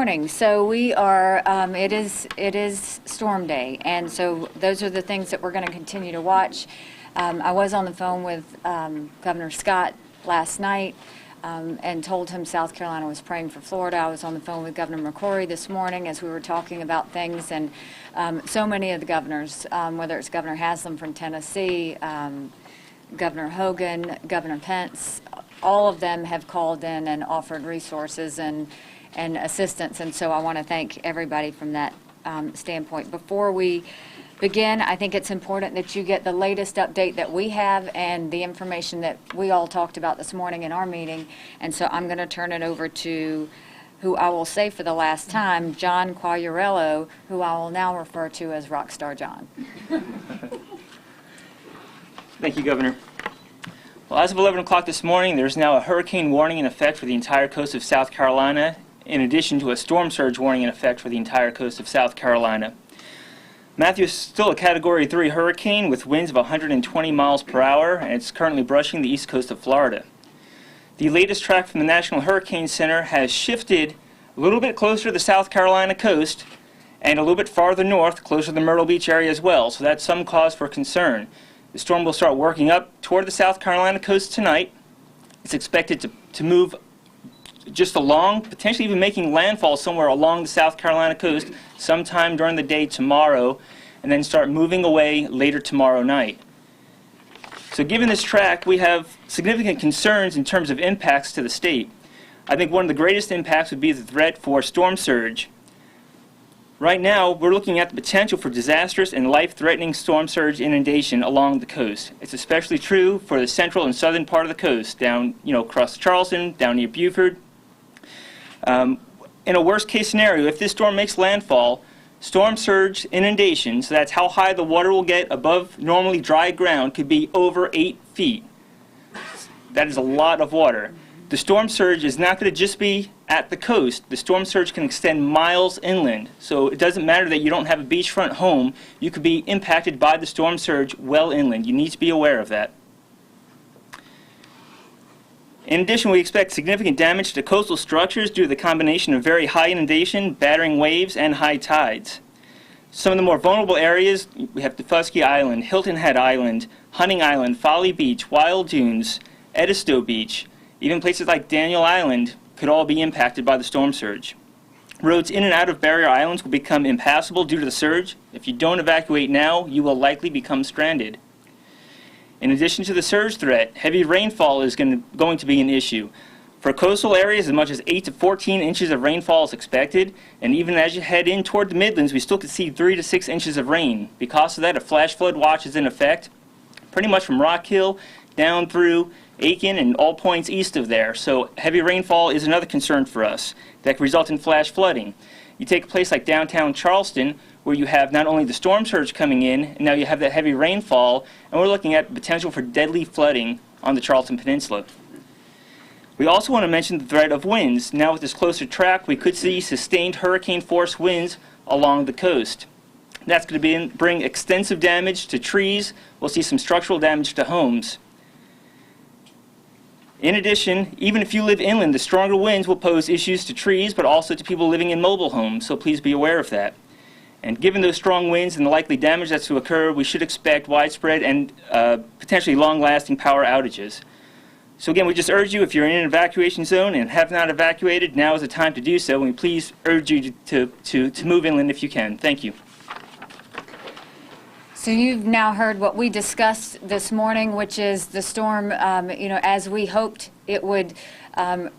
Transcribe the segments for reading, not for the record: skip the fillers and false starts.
morning. So we are, it is storm day, and so those are the things that we're going to continue to watch. I was on the phone with Governor Scott last night and told him South Carolina was praying for Florida. I was on the phone with Governor McCrory this morning as we were talking about things, and so many of the governors, whether it's Governor Haslam from Tennessee, Governor Hogan, Governor Pence, all of them have called in and offered resources and assistance, and so I want to thank everybody from that standpoint. Before we begin, I think it's important that you get the latest update that we have and the information that we all talked about this morning in our meeting, and so I'm going to turn it over to who I will say for the last time, John Quagliarello, who I will now refer to as Rockstar John. Thank you, Governor. Well, as of 11 o'clock this morning, there's now a hurricane warning in effect for the entire coast of South Carolina, in addition to a storm surge warning in effect for the entire coast of South Carolina. Matthew is still a Category 3 hurricane with winds of 120 miles per hour, and it's currently brushing the east coast of Florida. The latest track from the National Hurricane Center has shifted a little bit closer to the South Carolina coast and a little bit farther north, closer to the Myrtle Beach area as well, so that's some cause for concern. The storm will start working up toward the South Carolina coast tonight. It's expected to move just along, potentially even making landfall somewhere along the South Carolina coast sometime during the day tomorrow, and then start moving away later tomorrow night. So given this track, we have significant concerns in terms of impacts to the state. I think one of the greatest impacts would be the threat for storm surge. Right now, we're looking at the potential for disastrous and life-threatening storm surge inundation along the coast. It's especially true for the central and southern part of the coast, down, across Charleston, down near Beaufort. In a worst-case scenario, if this storm makes landfall, storm surge inundation, so that's how high the water will get above normally dry ground, could be over 8 feet. That is a lot of water. The storm surge is not going to just be at the coast. The storm surge can extend miles inland. So it doesn't matter that you don't have a beachfront home. You could be impacted by the storm surge well inland. You need to be aware of that. In addition, we expect significant damage to coastal structures due to the combination of very high inundation, battering waves, and high tides. Some of the more vulnerable areas, we have Defusky Island, Hilton Head Island, Hunting Island, Folly Beach, Wild Dunes, Edisto Beach. Even places like Daniel Island could all be impacted by the storm surge. Roads in and out of barrier islands will become impassable due to the surge. If you don't evacuate now, you will likely become stranded. In addition to the surge threat, heavy rainfall is going to be an issue. For coastal areas, as much as 8 to 14 inches of rainfall is expected, and even as you head in toward the Midlands, we still could see 3 to 6 inches of rain. Because of that, a flash flood watch is in effect, pretty much from Rock Hill down through Aiken and all points east of there. So heavy rainfall is another concern for us that could result in flash flooding. You take a place like downtown Charleston, where you have not only the storm surge coming in, and now you have that heavy rainfall, and we're looking at potential for deadly flooding on the Charleston Peninsula. We also want to mention the threat of winds. Now with this closer track, we could see sustained hurricane-force winds along the coast. That's going to bring extensive damage to trees. We'll see some structural damage to homes. In addition, even if you live inland, the stronger winds will pose issues to trees, but also to people living in mobile homes, so please be aware of that. And given those strong winds and the likely damage that's to occur, we should expect widespread and potentially long-lasting power outages. So again, we just urge you, if you're in an evacuation zone and have not evacuated, now is the time to do so, and we please urge you to move inland if you can. Thank you. So you've now heard what we discussed this morning, which is the storm, as we hoped it would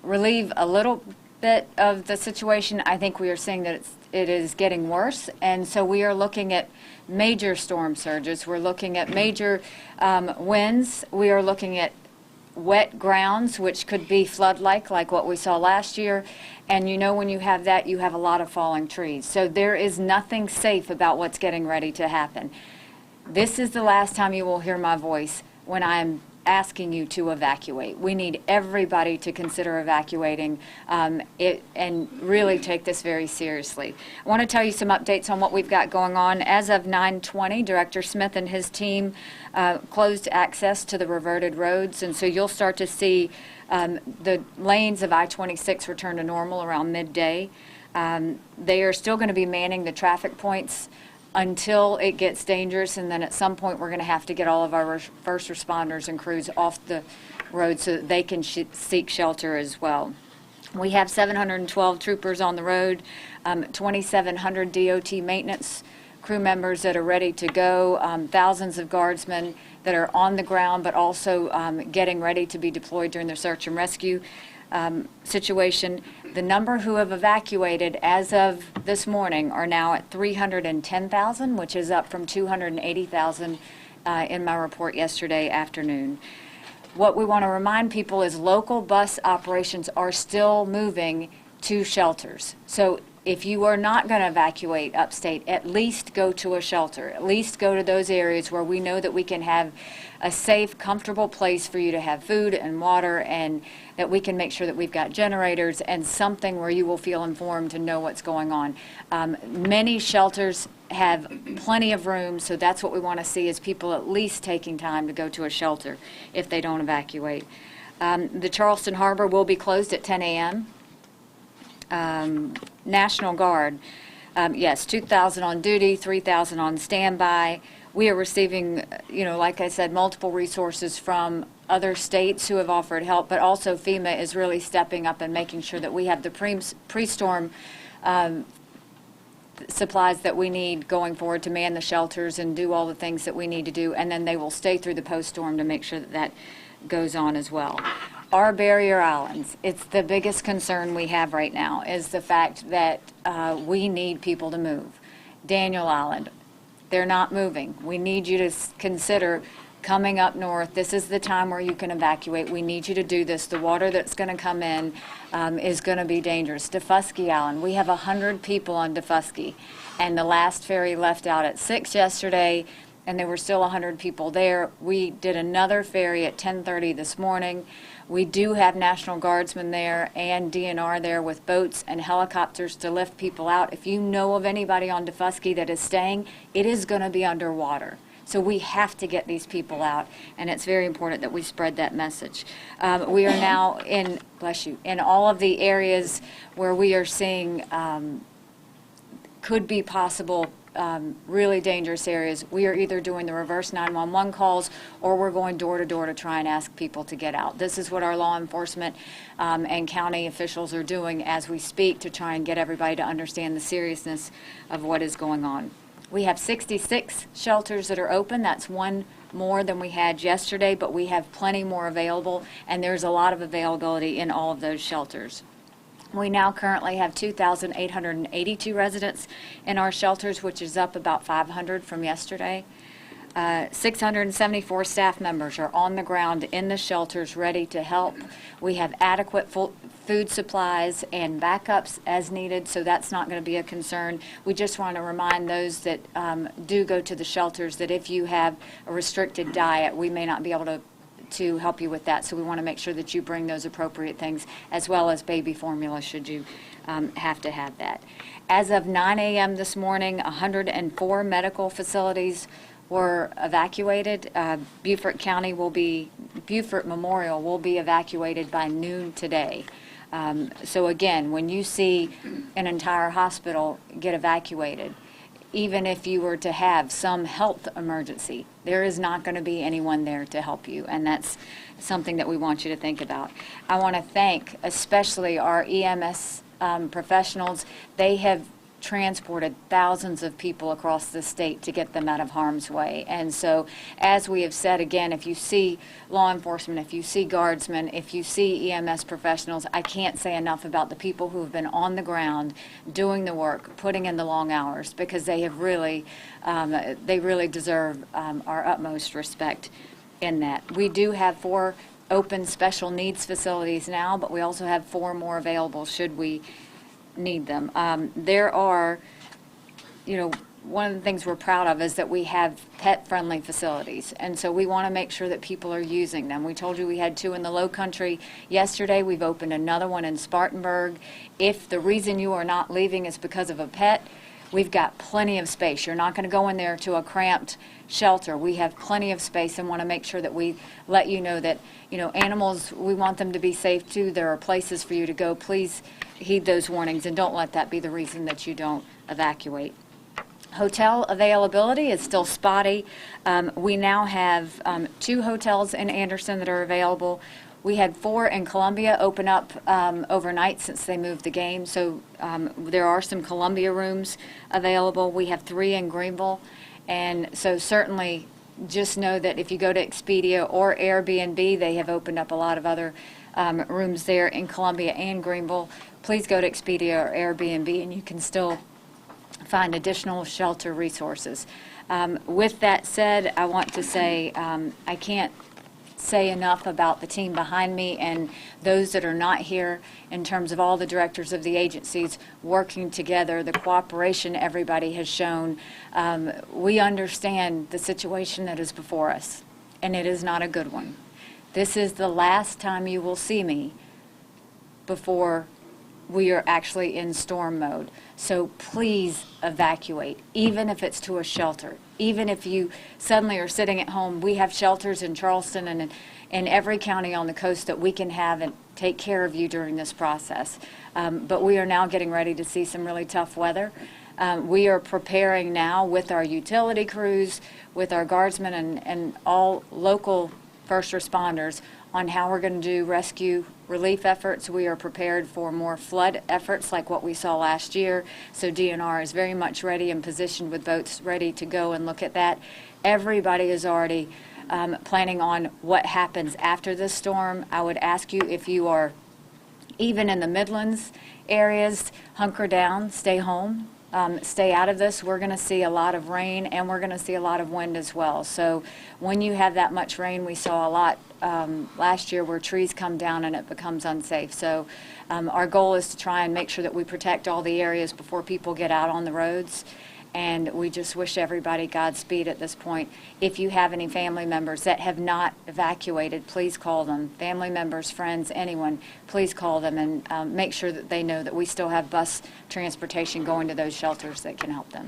relieve a little bit of the situation. I think we are seeing that it is getting worse, and so we are looking at major storm surges. We're looking at major winds. We are looking at wet grounds, which could be flood-like, like what we saw last year. And when you have that, you have a lot of falling trees. So there is nothing safe about what's getting ready to happen. This is the last time you will hear my voice when I'm asking you to evacuate. We need everybody to consider evacuating and really take this very seriously. I want to tell you some updates on what we've got going on. As of 9:20, Director Smith and his team closed access to the reverted roads, and so you'll start to see the lanes of I-26 return to normal around midday. They are still going to be manning the traffic points until it gets dangerous, and then at some point we're going to have to get all of our first responders and crews off the road so that they can seek shelter as well. We have 712 troopers on the road, 2,700 DOT maintenance crew members that are ready to go, thousands of guardsmen that are on the ground but also getting ready to be deployed during the search and rescue situation. The number who have evacuated as of this morning are now at 310,000, which is up from 280,000 in my report yesterday afternoon. What we want to remind people is local bus operations are still moving to shelters. So if you are not going to evacuate upstate, at least go to a shelter. At least go to those areas where we know that we can have a safe, comfortable place for you to have food and water, and that we can make sure that we've got generators and something where you will feel informed and know what's going on. Many shelters have plenty of room, so that's what we want to see, is people at least taking time to go to a shelter if they don't evacuate. The Charleston Harbor will be closed at 10 a.m. National Guard, yes, 2,000 on duty, 3,000 on standby. We are receiving, like I said, multiple resources from other states who have offered help, but also FEMA is really stepping up and making sure that we have the pre-storm supplies that we need going forward to man the shelters and do all the things that we need to do, and then they will stay through the post-storm to make sure that that goes on as well. Our barrier islands, it's the biggest concern we have right now, is the fact that we need people to move. Daniel Island, they're not moving. We need you to consider coming up north. This is the time where you can evacuate. We need you to do this. The water that's going to come in is going to be dangerous. Defusky Island, we have 100 people on Defusky, and the last ferry left out at 6 yesterday, and there were still 100 people there. We did another ferry at 10:30 this morning. We do have National Guardsmen there and DNR there with boats and helicopters to lift people out. If you know of anybody on Defusky that is staying, it is going to be underwater. So we have to get these people out, and it's very important that we spread that message. We are now in all of the areas where we are seeing could be possible really dangerous areas. We are either doing the reverse 911 calls, or we're going door to door to try and ask people to get out. This is what our law enforcement and county officials are doing as we speak to try and get everybody to understand the seriousness of what is going on. We have 66 shelters that are open. That's one more than we had yesterday, but we have plenty more available, and there's a lot of availability in all of those shelters. We now currently have 2,882 residents in our shelters, which is up about 500 from yesterday. 674 staff members are on the ground in the shelters ready to help. We have adequate food supplies and backups as needed, so that's not going to be a concern. We just want to remind those that do go to the shelters that if you have a restricted diet, we may not be able to help you with that, so we want to make sure that you bring those appropriate things, as well as baby formula should you have to have that. As of 9 a.m. this morning, 104 medical facilities were evacuated. Beaufort Memorial will be evacuated by noon today. So again, when you see an entire hospital get evacuated, even if you were to have some health emergency, there is not going to be anyone there to help you, and that's something that we want you to think about. I want to thank especially our EMS professionals. They have transported thousands of people across the state to get them out of harm's way. And so, as we have said again, if you see law enforcement, if you see guardsmen, if you see EMS professionals, I can't say enough about the people who have been on the ground doing the work, putting in the long hours, because they have really, they really deserve our utmost respect in that. We do have 4 open special needs facilities now, but we also have 4 more available should we need them. There are, one of the things we're proud of is that we have pet-friendly facilities, and so we want to make sure that people are using them. We told you we had 2 in the Low Country yesterday. We've opened another one in Spartanburg. If the reason you are not leaving is because of a pet, we've got plenty of space. You're not going to go in there to a cramped shelter. We have plenty of space and want to make sure that we let you know that, animals, we want them to be safe too. There are places for you to go. Please heed those warnings and don't let that be the reason that you don't evacuate. Hotel availability is still spotty. We now have 2 hotels in Anderson that are available. We had 4 in Columbia open up overnight since they moved the game, so there are some Columbia rooms available. We have 3 in Greenville, and so certainly just know that if you go to Expedia or Airbnb, they have opened up a lot of other rooms there in Columbia and Greenville. Please go to Expedia or Airbnb, and you can still find additional shelter resources. With that said, I want to say I can't say enough about the team behind me and those that are not here in terms of all the directors of the agencies working together, the cooperation everybody has shown. We understand the situation that is before us, and it is not a good one. This is the last time you will see me before we are actually in storm mode. So please evacuate, even if it's to a shelter. Even if you suddenly are sitting at home, we have shelters in Charleston and in every county on the coast that we can have and take care of you during this process. But we are now getting ready to see some really tough weather. We are preparing now with our utility crews, with our guardsmen and all local first responders on how we're going to do rescue relief efforts. We are prepared for more flood efforts like what we saw last year. So DNR is very much ready and positioned with boats ready to go and look at that. Everybody is already planning on what happens after this storm. I would ask you, if you are even in the Midlands areas, hunker down, stay home. Stay out of this. We're going to see a lot of rain and we're going to see a lot of wind as well. So when you have that much rain, we saw a lot last year where trees come down and it becomes unsafe. So our goal is to try and make sure that we protect all the areas before people get out on the roads. And we just wish everybody Godspeed at this point. If you have any family members that have not evacuated, please call them. Family members, friends, anyone, please call them and make sure that they know that we still have bus transportation going to those shelters that can help them.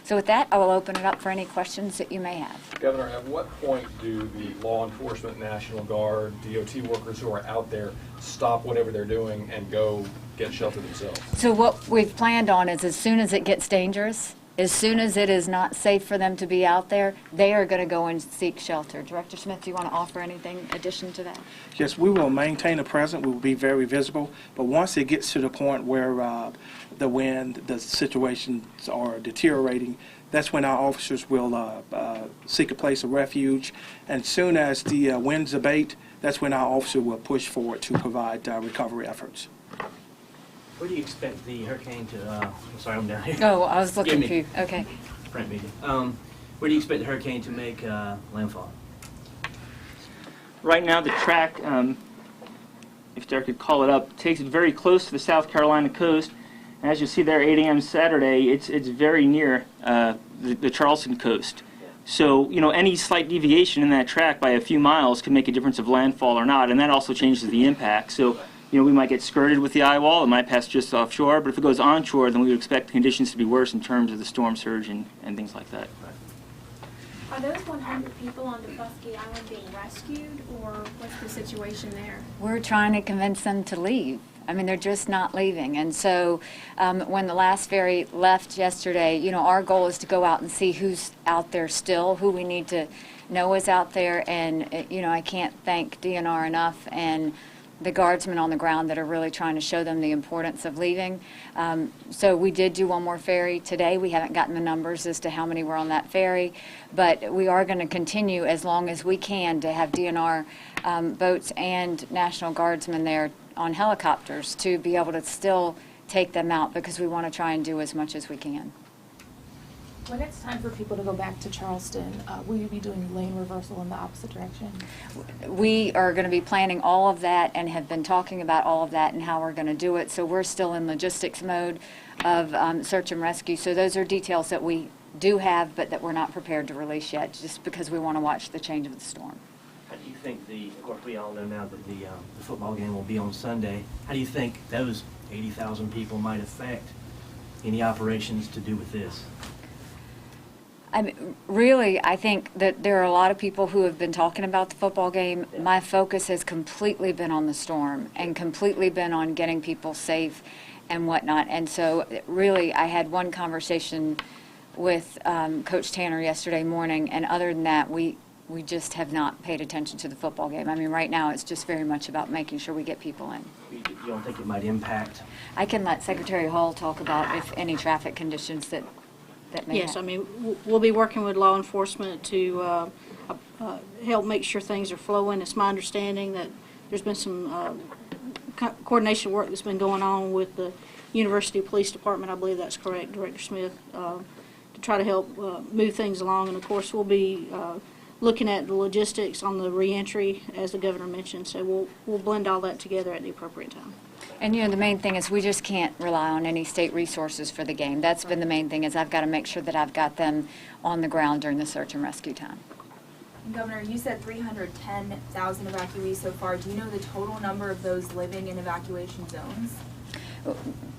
So with that, I will open it up for any questions that you may have. Governor, at what point do the law enforcement, National Guard, DOT workers who are out there stop whatever they're doing and go get shelter themselves? So what we've planned on is as soon as it gets dangerous, as soon as it is not safe for them to be out there, they are going to go and seek shelter. Director Smith, do you want to offer anything in addition to that? Yes, we will maintain a presence. We will be very visible. But once it gets to the point where the wind, the situations are deteriorating, that's when our officers will seek a place of refuge. And soon as the winds abate, that's when our officer will push forward to provide recovery efforts. Where do you expect the hurricane to, I'm sorry, I'm down here. Oh, I was looking Give for me. you. Okay. Print meeting. Where do you expect the hurricane to make landfall? Right now, the track, if Derek could call it up, takes it very close to the South Carolina coast. And as you see there, 8 a.m. Saturday, it's very near the Charleston coast. So, any slight deviation in that track by a few miles could make a difference of landfall or not, and that also changes the impact. So, we might get skirted with the eye wall, it might pass just offshore, but if it goes onshore, then we would expect conditions to be worse in terms of the storm surge and things like that. Are those 100 people on Defusky Island being rescued, or what's the situation there? We're trying to convince them to leave. I mean, they're just not leaving. And so when the last ferry left yesterday, our goal is to go out and see who's out there still, who we need to know is out there. And, I can't thank DNR enough and the guardsmen on the ground that are really trying to show them the importance of leaving. So we did do one more ferry today. We haven't gotten the numbers as to how many were on that ferry, but we are going to continue as long as we can to have DNR boats and National Guardsmen there on helicopters to be able to still take them out, because we want to try and do as much as we can. When it's time for people to go back to Charleston, will you be doing lane reversal in the opposite direction? We are going to be planning all of that and have been talking about all of that and how we're going to do it. So we're still in logistics mode of search and rescue. So those are details that we do have, but that we're not prepared to release yet, just because we want to watch the change of the storm. How do you think of course we all know now that the football game will be on Sunday, how do you think those 80,000 people might affect any operations to do with this? I mean, really, I think that there are a lot of people who have been talking about the football game. My focus has completely been on the storm and completely been on getting people safe and whatnot. And so really, I had one conversation with Coach Tanner yesterday morning, and other than that, we just have not paid attention to the football game. I mean, right now, it's just very much about making sure we get people in. You don't think it might impact? I can let Secretary Hall talk about if any traffic conditions that may Yes, have. I mean, we'll be working with law enforcement to help make sure things are flowing. It's my understanding that there's been some coordination work that's been going on with the University Police Department. I believe that's correct, Director Smith, to try to help move things along. And of course, we'll be looking at the logistics on the reentry, as the governor mentioned. So we'll blend all that together at the appropriate time. And, the main thing is we just can't rely on any state resources for the game. That's been the main thing, is I've got to make sure that I've got them on the ground during the search and rescue time. Governor, you said 310,000 evacuees so far. Do you know the total number of those living in evacuation zones?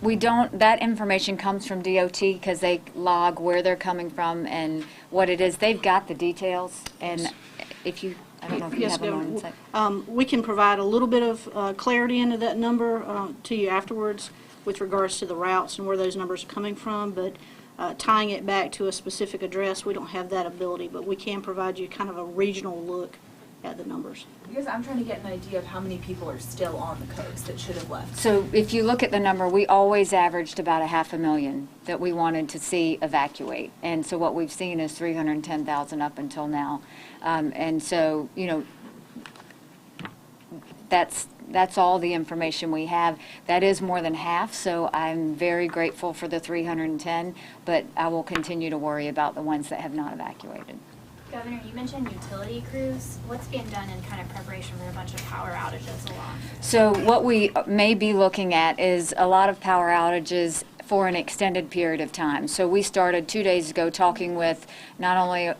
We don't, that information comes from DOT because they log where they're coming from and what it is. They've got the details, and if you, I don't know if you Yes, have them on Governor. site. We can provide a little bit of clarity into that number to you afterwards with regards to the routes and where those numbers are coming from, but tying it back to a specific address, we don't have that ability, but we can provide you kind of a regional look at the numbers. Because I'm trying to get an idea of how many people are still on the coast that should have left. So if you look at the number, we always averaged about 500,000 that we wanted to see evacuate. And so what we've seen is 310,000 up until now. And so, that's all the information we have. That is more than half, so I'm very grateful for the 310, but I will continue to worry about the ones that have not evacuated. Governor, you mentioned utility crews. What's being done in kind of preparation for a bunch of power outages along? So what we may be looking at is a lot of power outages for an extended period of time. So we started 2 days ago talking with not only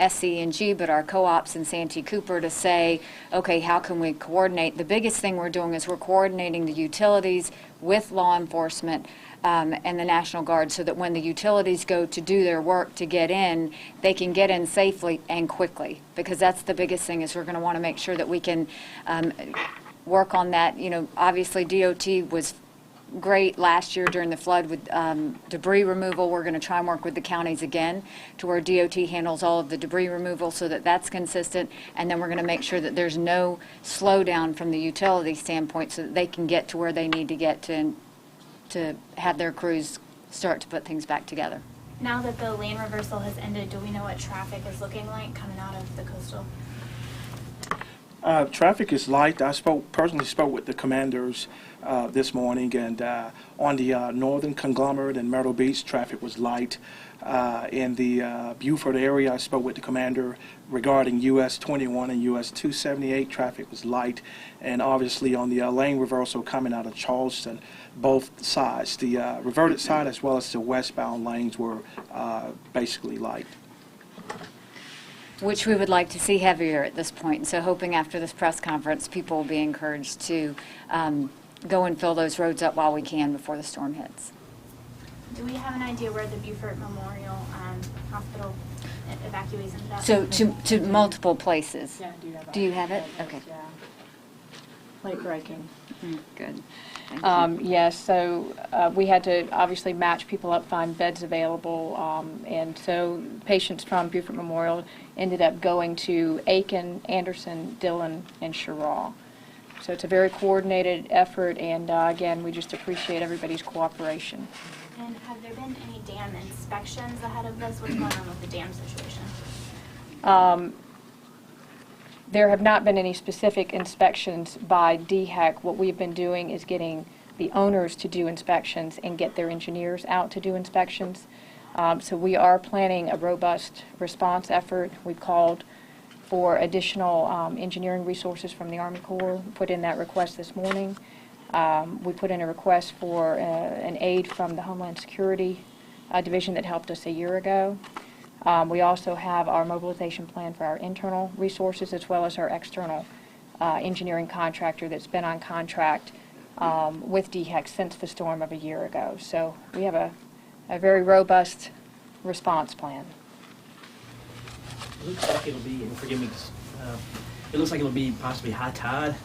SC&G, but our co-ops in Santee Cooper to say, okay, how can we coordinate? The biggest thing we're doing is we're coordinating the utilities with law enforcement and the National Guard, so that when the utilities go to do their work to get in, they can get in safely and quickly, because that's the biggest thing, is we're going to want to make sure that we can work on that. Obviously DOT was great last year during the flood with debris removal. We're going to try and work with the counties again to where DOT handles all of the debris removal so that that's consistent, and then we're going to make sure that there's no slowdown from the utility standpoint so that they can get to where they need to get to have their crews start to put things back together. Now that the lane reversal has ended, do we know what traffic is looking like coming out of the coastal? Traffic is light. I personally spoke with the commanders this morning, and on the northern conglomerate in Myrtle Beach, traffic was light. In the Beaufort area, I spoke with the commander regarding US 21 and US 278. Traffic was light, and obviously on the lane reversal coming out of Charleston, both sides, the reverted side as well as the westbound lanes, were basically light. Which we would like to see heavier at this point. And so hoping after this press conference, people will be encouraged to go and fill those roads up while we can before the storm hits. Do we have an idea where the Beaufort Memorial Hospital evacuees ended up? So to multiple places. Yeah, I do have that. Do you have it? Okay. Yeah. Late breaking. Good. Yes, so we had to obviously match people up, find beds available, and so patients from Beaufort Memorial ended up going to Aiken, Anderson, Dillon, and Sherraw. So it's a very coordinated effort, and again, we just appreciate everybody's cooperation. And have there been any dam inspections ahead of this? What's going on with the dam situation? There have not been any specific inspections by DHEC. What we've been doing is getting the owners to do inspections and get their engineers out to do inspections. So we are planning a robust response effort. We've called for additional engineering resources from the Army Corps. We put in that request this morning. We put in a request for an aid from the Homeland Security Division that helped us a year ago. We also have our mobilization plan for our internal resources as well as our external engineering contractor that's been on contract with DHEC since the storm of a year ago. So we have a a very robust response plan. It looks like it'll be, and forgive me, it looks like it'll be possibly high tide.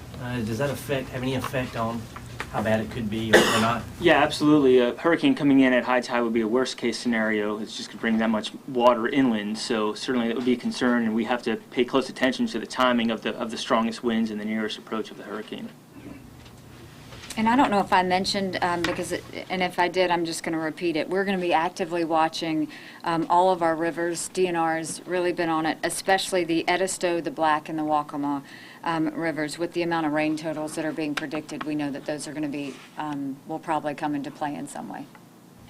Does that have any effect on how bad it could be or not? Yeah, absolutely. A hurricane coming in at high tide would be a worst case scenario. It's just going to bring that much water inland, so certainly that would be a concern, and we have to pay close attention to the timing of the strongest winds and the nearest approach of the hurricane. And I don't know if I mentioned, and if I did, I'm just going to repeat it. We're going to be actively watching all of our rivers. DNR's really been on it, especially the Edisto, the Black, and the Waccamaw rivers. With the amount of rain totals that are being predicted, we know that those are going to be, will probably come into play in some way.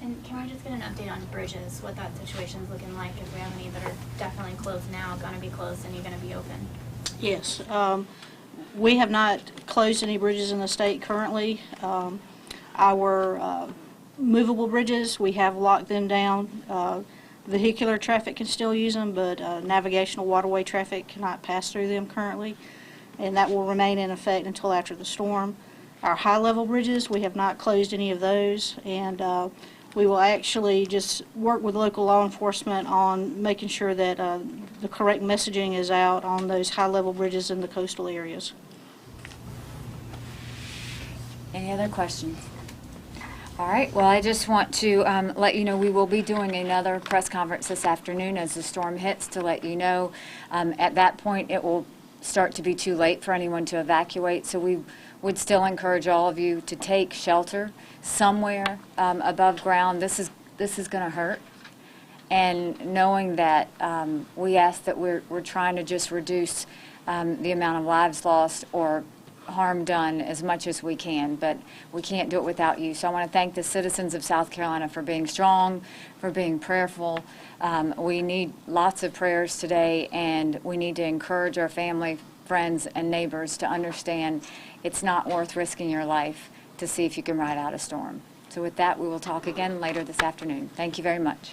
And can we just get an update on bridges, what that situation's looking like, if we have any that are definitely closed now, gonna be closed, and you're gonna be open? Yes. We have not closed any bridges in the state currently. Our movable bridges, we have locked them down. Vehicular traffic can still use them, but navigational waterway traffic cannot pass through them currently, and that will remain in effect until after the storm. Our high-level bridges, we have not closed any of those, and we will actually just work with local law enforcement on making sure that the correct messaging is out on those high-level bridges in the coastal areas. Any other questions? All right, well, I just want to let you know we will be doing another press conference this afternoon as the storm hits to let you know. At that point, it will start to be too late for anyone to evacuate, so we would still encourage all of you to take shelter somewhere above ground. This is going to hurt, and knowing that we ask that we're trying to just reduce the amount of lives lost or harm done as much as we can, but we can't do it without you. So I want to thank the citizens of South Carolina for being strong, for being prayerful. We need lots of prayers today, and we need to encourage our family, friends, and neighbors to understand it's not worth risking your life to see if you can ride out a storm. So with that, we will talk again later this afternoon. Thank you very much.